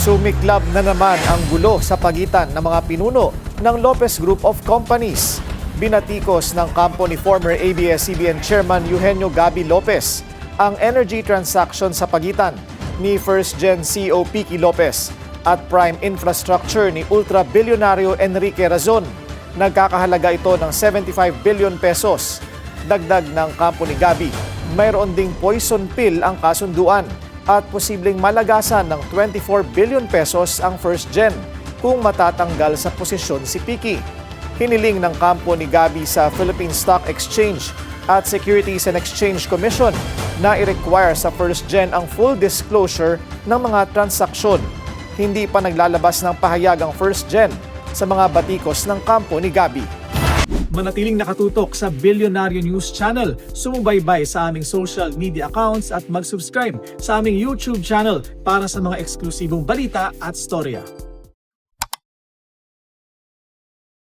Sumiklab na naman ang gulo sa pagitan ng mga pinuno ng Lopez Group of Companies. Binatikos ng kampo ni former ABS-CBN Chairman Eugenio Gabi Lopez ang energy transaction sa pagitan ni First Gen CEO Piqui Lopez at Prime Infrastructure ni ultra-bilyonaryo Enrique Razon. Nagkakahalaga ito ng 75 billion pesos. Dagdag ng kampo ni Gabi, mayroon ding poison pill ang kasunduan at posibleng malagasan ng 24 billion pesos ang First Gen kung matatanggal sa posisyon si Piqui. Hiniling ng kampo ni Gabi sa Philippine Stock Exchange at Securities and Exchange Commission na i-require sa First Gen ang full disclosure ng mga transaksyon. Hindi pa naglalabas ng pahayag ang First Gen sa mga batikos ng kampo ni Gabi. Manatiling nakatutok sa Bilyonaryo News Channel, sumubaybay sa aming social media accounts at mag-subscribe sa aming YouTube channel para sa mga eksklusibong balita at storya.